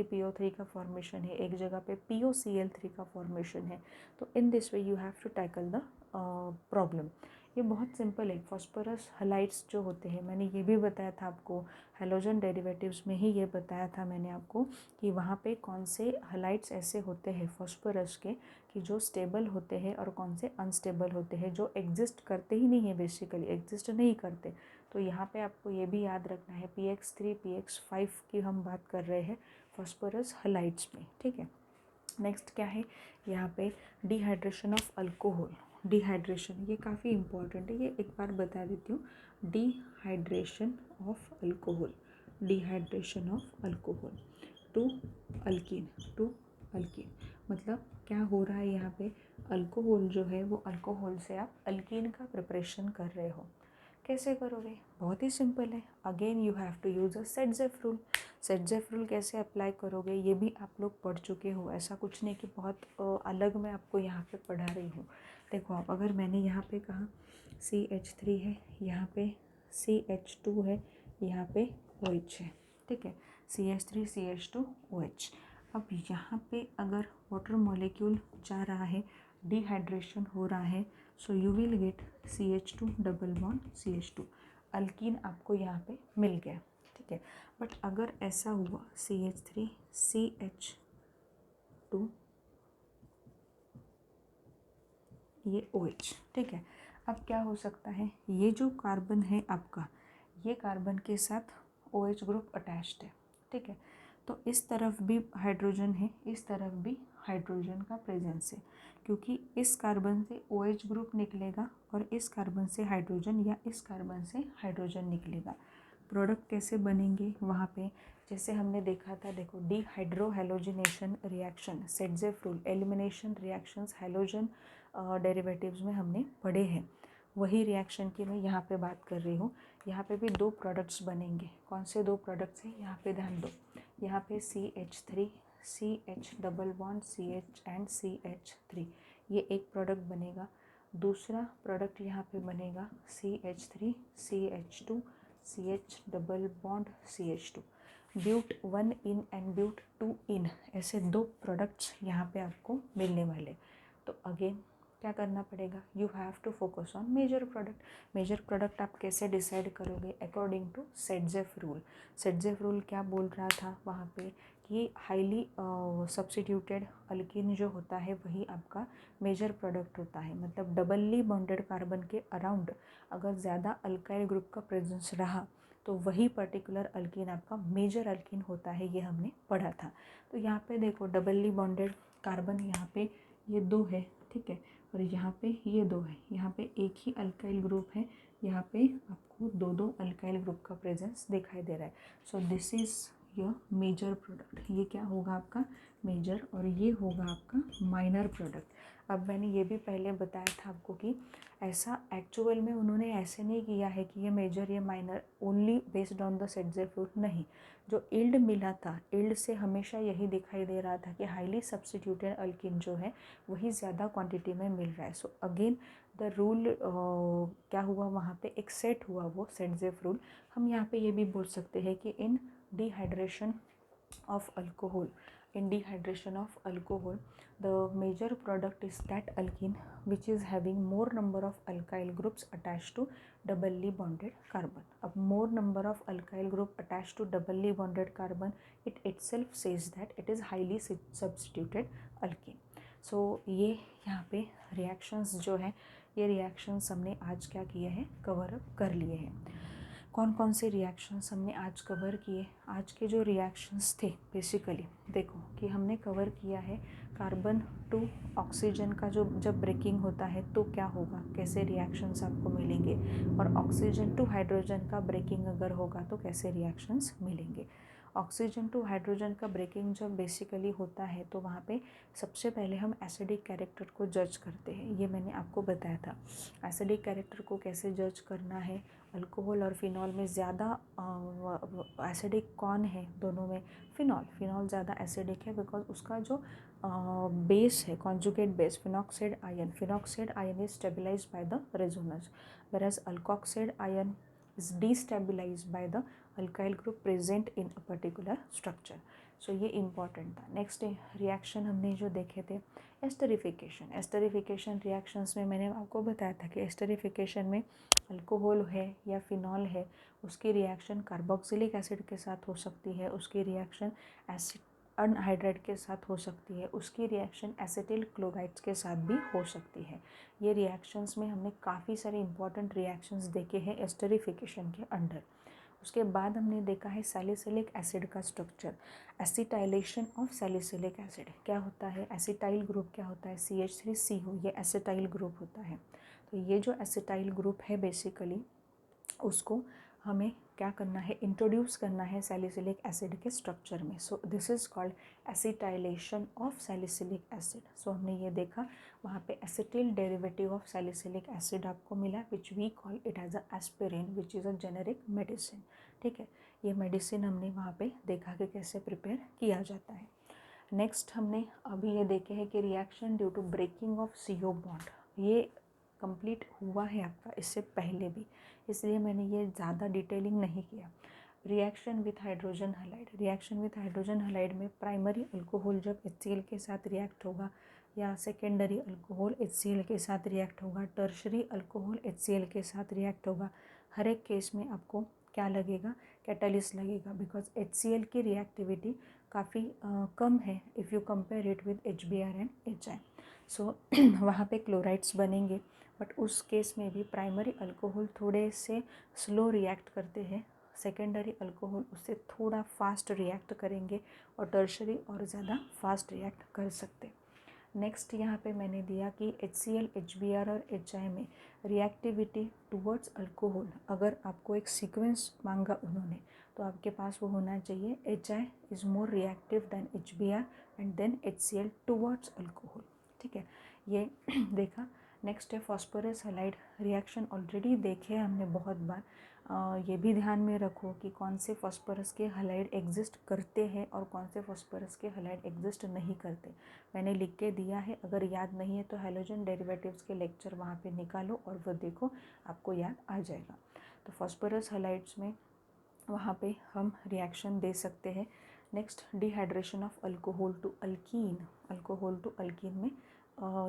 PO3 का formation है, एक जगह पे POCl3 का फॉर्मेशन है। तो in this way you have to tackle the problem. ये बहुत सिंपल है। फॉस्फोरस हलाइड्स जो होते हैं, मैंने ये भी बताया था आपको, हैलोजन डेरिवेटिव्स में ही ये बताया था मैंने आपको कि वहाँ पे कौन से हलाइड्स ऐसे होते हैं फॉस्फोरस के कि जो स्टेबल होते हैं और कौन से अनस्टेबल होते हैं, जो एग्जिस्ट करते ही नहीं है, बेसिकली एग्जिस्ट नहीं करते। तो यहाँ पे आपको ये भी याद रखना है, PX3 PX5 की हम बात कर रहे हैं फॉस्फोरस हलाइड्स में, ठीक है। नेक्स्ट क्या है यहाँ पे, डिहाइड्रेशन ऑफ अल्कोहल। डिहाइड्रेशन ये काफ़ी इम्पॉर्टेंट है, ये एक बार बता देती हूँ। Dehydration of alcohol, dehydration of alcohol to alkene, to alkene मतलब क्या हो रहा है यहाँ पे, अल्कोहल जो है वो अल्कोहल से आप अल्कीन का प्रिपरेशन कर रहे हो। कैसे करोगे, बहुत ही सिंपल है। Again you have to use a Saytzeff rule. Saytzeff rule कैसे अप्लाई करोगे ये भी आप लोग पढ़ चुके हो, ऐसा कुछ नहीं कि बहुत अलग मैं आपको यहाँ पे पढ़ा रही हूँ। देखो आप, अगर मैंने यहाँ पे कहा CH3 है, यहाँ पे CH2 है, यहाँ पे OH है, ठीक है, CH3 CH2 OH। अब यहाँ पे अगर वाटर मॉलिक्यूल जा रहा है, डिहाइड्रेशन हो रहा है, so you will get CH2 double bond CH2, alkyne आपको यहाँ पे मिल गया, ठीक है। बट अगर ऐसा हुआ CH3 CH2 ये OH, ठीक है। अब क्या हो सकता है, ये जो कार्बन है आपका, ये कार्बन के साथ OH ग्रुप अटैच्ड है, ठीक है। तो इस तरफ भी हाइड्रोजन है, इस तरफ भी हाइड्रोजन का प्रेजेंस है, क्योंकि इस कार्बन से OH ग्रुप निकलेगा और इस कार्बन से हाइड्रोजन या इस कार्बन से हाइड्रोजन निकलेगा। प्रोडक्ट कैसे बनेंगे वहाँ पे, जैसे हमने देखा था, देखो dehydro halogenation reaction, सेटजेफ rule, elimination reactions halogen derivatives में हमने पढ़े हैं, वही रिएक्शन की मैं यहाँ पे बात कर रही हूँ। यहाँ पे भी दो प्रोडक्ट्स बनेंगे। कौन से दो प्रोडक्ट्स हैं, यहाँ पे ध्यान दो। यहाँ पे CH3 CH double bond CH and CH3, ये एक प्रोडक्ट बनेगा। दूसरा प्रोडक्ट यहाँ पे बनेगा CH3 CH2 CH double bond CH2, but 1 ene एंड ब्यूट 2 इन, ऐसे दो प्रोडक्ट्स यहाँ पे आपको मिलने वाले। तो अगेन क्या करना पड़ेगा, you have to focus on major product. Major product आप कैसे डिसाइड करोगे, according to Saytzeff rule. Saytzeff rule क्या बोल रहा था वहाँ पे कि हाईली सब्स्टिट्यूटेड अल्कीन जो होता है वही आपका मेजर प्रोडक्ट होता है। मतलब डबली बॉन्डेड कार्बन के अराउंड अगर ज़्यादा अल्काइल ग्रुप का प्रेजेंस रहा तो वही पर्टिकुलर अल्कीन आपका मेजर अल्कीन होता है, ये हमने पढ़ा था। तो यहाँ पे देखो डबली बॉन्डेड कार्बन यहाँ पे ये दो है, ठीक है, और यहाँ पे ये दो है। यहाँ पे एक ही अल्काइल ग्रुप है, यहाँ पे आपको दो दो अल्काइल ग्रुप का प्रेजेंस दिखाई दे रहा है। So this is your major product. ये क्या होगा आपका मेजर और ये होगा आपका माइनर प्रोडक्ट। अब मैंने ये भी पहले बताया था आपको कि ऐसा एक्चुअल में उन्होंने ऐसे नहीं किया है कि ये मेजर ये minor only based on the सेटजेफ rule, नहीं। जो इल्ड मिला था, इल्ड से हमेशा यही दिखाई दे रहा था कि हाईली सब्स्टिट्यूटेड अल्किन जो है वही ज़्यादा क्वांटिटी में मिल रहा है। सो अगेन द रूल क्या हुआ वहाँ पे, एक सेट हुआ, वो सेटजेफ रूल। हम यहाँ पे ये भी बोल सकते हैं कि इन dehydration of alcohol, in dehydration of alcohol, the major product is that alkene which is having more number of alkyl groups attached to doubly bonded carbon. अब more number of alkyl group attached to doubly bonded carbon, it itself says that it is highly substituted alkene. So ये यहाँ पे reactions जो है, ये reactions हमने आज क्या किए हैं, कवर अप कर लिए हैं। कौन कौन से रिएक्शंस हमने आज कवर किए। आज के जो रिएक्शंस थे बेसिकली देखो कि हमने कवर किया है कार्बन टू ऑक्सीजन का जो जब ब्रेकिंग होता है तो क्या होगा, कैसे रिएक्शंस आपको मिलेंगे, और ऑक्सीजन टू हाइड्रोजन का ब्रेकिंग अगर होगा तो कैसे रिएक्शंस मिलेंगे। ऑक्सीजन टू हाइड्रोजन का ब्रेकिंग जब बेसिकली होता है तो वहाँ पे सबसे पहले हम एसिडिक कैरेक्टर को जज करते हैं, ये मैंने आपको बताया था। एसिडिक कैरेक्टर को कैसे जज करना है, अल्कोहल और फिनॉल में ज़्यादा एसिडिक कौन है दोनों में, फिनॉल। फिनॉल ज़्यादा एसिडिक है बिकॉज उसका जो बेस है conjugate base phenoxide ion is stabilized by the resonance, whereas alkoxide ion is destabilized by the alkyl group present in a particular structure. सो ये इम्पॉर्टेंट था। नेक्स्ट रिएक्शन हमने जो देखे थे एस्टरिफिकेशन। एस्टरिफिकेशन रिएक्शंस में मैंने आपको बताया था कि एस्टरिफिकेशन में अल्कोहल है या फिनॉल है, उसकी रिएक्शन कार्बोक्सिलिक एसिड के साथ हो सकती है, उसकी रिएक्शन एसिड अनहाइड्रेट के साथ हो सकती है, उसकी रिएक्शन एसिटिल क्लोराइड्स के साथ भी हो सकती है। ये रिएक्शंस में हमने काफ़ी सारे इंपॉर्टेंट रिएक्शंस देखे हैं एस्टरिफिकेशन के अंडर। उसके बाद हमने देखा है सैलिसिलिक एसिड का structure, acetylation of salicylic acid. क्या होता है, एसिटाइल ग्रुप क्या होता है, CH3CO, ये एसिटाइल ग्रुप होता है। तो ये जो एसिटाइल ग्रुप है बेसिकली उसको हमें क्या करना है, इंट्रोड्यूस करना है सैलिसिलिक एसिड के स्ट्रक्चर में। So this is called acetylation of salicylic acid. So हमने ये देखा वहाँ पे acetyl derivative of salicylic acid आपको मिला, which we call it as a aspirin, which is a generic medicine. ठीक है, ये मेडिसिन हमने वहाँ पे देखा कि कैसे प्रिपेयर किया जाता है। नेक्स्ट हमने अभी ये देखे हैं कि reaction due to breaking of CO bond, ये कंप्लीट हुआ है आपका इससे पहले भी, इसलिए मैंने ये ज़्यादा डिटेलिंग नहीं किया। Reaction with hydrogen halide, reaction with hydrogen halide में प्राइमरी अल्कोहल जब HCl के साथ रिएक्ट होगा या सेकेंडरी अल्कोहल HCl के साथ रिएक्ट होगा, टर्शरी अल्कोहल HCl के साथ रिएक्ट होगा, हर एक केस में आपको क्या लगेगा, कैटालिस्ट लगेगा, बिकॉज HCl की रिएक्टिविटी काफ़ी कम है if you compare it with HBr and HI। सो वहाँ पे क्लोराइड्स बनेंगे, बट उस केस में भी प्राइमरी अल्कोहल थोड़े से स्लो रिएक्ट करते हैं, सेकेंडरी अल्कोहल उससे थोड़ा फास्ट रिएक्ट करेंगे और टर्शरी और ज़्यादा फास्ट रिएक्ट कर सकते। नेक्स्ट यहाँ पे मैंने दिया कि HCl, HBr और HI में रिएक्टिविटी टुवर्ड्स अल्कोहल, अगर आपको एक सीक्वेंस मांगा उन्होंने तो आपके पास वो होना चाहिए HI is more reactive than HBr and then HCl towards alcohol. ठीक है, ये देखा। नेक्स्ट है फॉस्फोरस हैलाइड रिएक्शन, ऑलरेडी देखे हमने बहुत बार। ये भी ध्यान में रखो कि कौन से फॉस्फोरस के हैलाइड एग्जिस्ट करते हैं और कौन से फॉस्फोरस के हैलाइड एग्जिस्ट नहीं करते। मैंने लिख के दिया है, अगर याद नहीं है तो हैलोजन डेरिवेटिव्स के लेक्चर वहाँ पे निकालो और वो देखो, आपको याद आ जाएगा। तो फॉस्फोरस हैलाइड्स में वहाँ पे हम रिएक्शन दे सकते हैं। Next dehydration of alcohol to alkene, alcohol to alkene में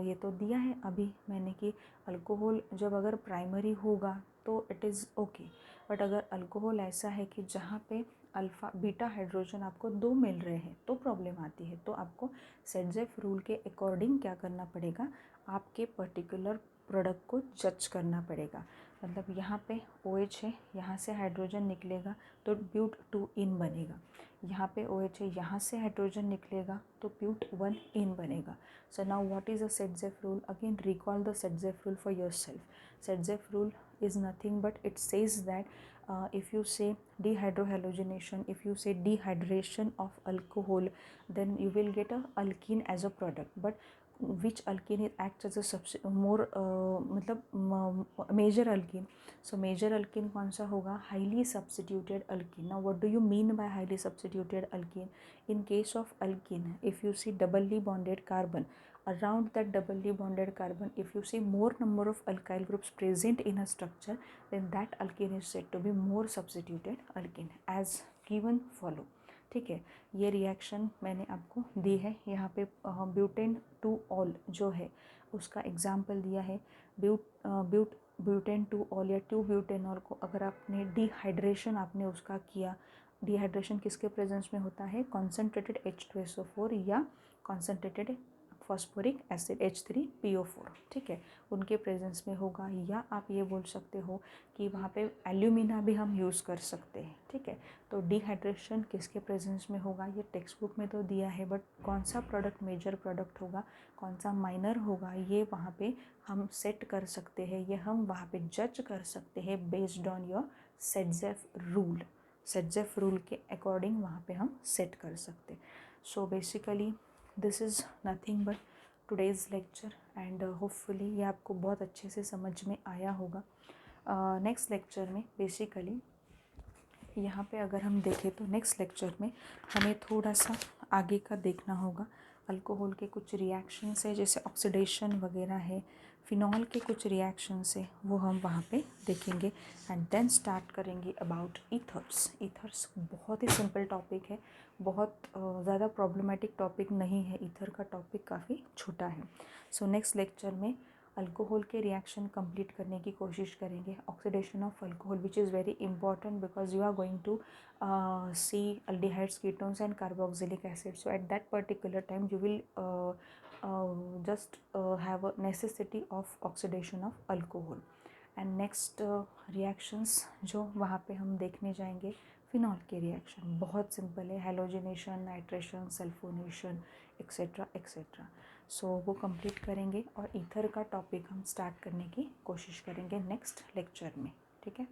ये तो दिया है अभी मैंने कि अल्कोहल जब अगर प्राइमरी होगा तो इट इज़ ओके, बट अगर अल्कोहल ऐसा है कि जहाँ पे अल्फ़ा बीटा हाइड्रोजन आपको 2 मिल रहे हैं तो प्रॉब्लम आती है। तो आपको सेडजेफ रूल के अकॉर्डिंग क्या करना पड़ेगा, आपके पर्टिकुलर प्रोडक्ट को जज करना पड़ेगा। मतलब यहाँ पे OH है, यहाँ से हाइड्रोजन निकलेगा तो ब्यूट 2 इन बनेगा, यहाँ पे OH है, यहाँ से हाइड्रोजन निकलेगा तो ब्यूट 1 इन बनेगा। So now what is a Sedgwick rule? Again recall the Sedgwick rule for yourself. Sedgwick rule is nothing but it says that if you say dehydrohalogenation, if you say dehydration of alcohol, then you will get a alkene as a product. But which alkene acts as a more मतलब major alkene. So major alkene कौन सा होगा, highly substituted alkene. Now what do you mean by highly substituted alkene? In case of alkene, if you see doubly bonded carbon, around that doubly bonded carbon, if you see more number of alkyl groups present in a structure, then that alkene is said to be more substituted alkene as given follow. ठीक है, ये reaction मैंने आपको दी है। यहाँ पे butane two all जो है उसका एग्जाम्पल दिया है। ब्यूटेन टू ऑल या 2 ब्यूटेनॉल को अगर आपने डिहाइड्रेशन आपने उसका किया, डिहाइड्रेशन किसके प्रेजेंस में होता है, कॉन्सेंट्रेटेड H2SO4 या कॉन्सेंट्रेटेड फॉस्फोरिक एसिड H3PO4, ठीक है, उनके प्रेजेंस में होगा। या आप ये बोल सकते हो कि वहाँ पे एल्यूमिना भी हम यूज़ कर सकते हैं। ठीक है, तो डिहाइड्रेशन किसके प्रेजेंस में होगा, ये टेक्स्ट बुक में तो दिया है, बट कौन सा प्रोडक्ट मेजर प्रोडक्ट होगा, कौन सा माइनर होगा, ये वहाँ पे हम सेट कर सकते हैं, ये हम वहाँ पे जज कर सकते हैं based on your सेडजेफ rule. सेडजेफ rule के अकॉर्डिंग वहाँ पे हम सेट कर सकते। So basically this is nothing but today's lecture and hopefully ये आपको बहुत अच्छे से समझ में आया होगा। नेक्स्ट लेक्चर में बेसिकली यहाँ पे अगर हम देखें तो नेक्स्ट लेक्चर में हमें थोड़ा सा आगे का देखना होगा। अल्कोहल के कुछ रिएक्शंस है जैसे ऑक्सीडेशन वगैरह है, फिनॉल के कुछ रिएक्शंस है, वो हम वहाँ पे देखेंगे एंड देन स्टार्ट करेंगे अबाउट ईथर्स। ईथर्स बहुत ही सिंपल टॉपिक है, बहुत ज़्यादा प्रॉब्लमेटिक टॉपिक नहीं है, ईथर का टॉपिक काफ़ी छोटा है। सो नेक्स्ट लेक्चर में अल्कोहल के रिएक्शन कंप्लीट करने की कोशिश करेंगे, oxidation of alcohol which is very important because you are going to see aldehydes, ketones and carboxylic acid. So at that particular time you will just have a necessity of oxidation of alcohol. And next reactions जो वहाँ पे हम देखने जाएंगे, phenol के reaction बहुत simple है, halogenation, nitration, sulphonation etcetera etcetera. So वो कंप्लीट करेंगे और ईथर का टॉपिक हम स्टार्ट करने की कोशिश करेंगे नेक्स्ट लेक्चर में, ठीक है।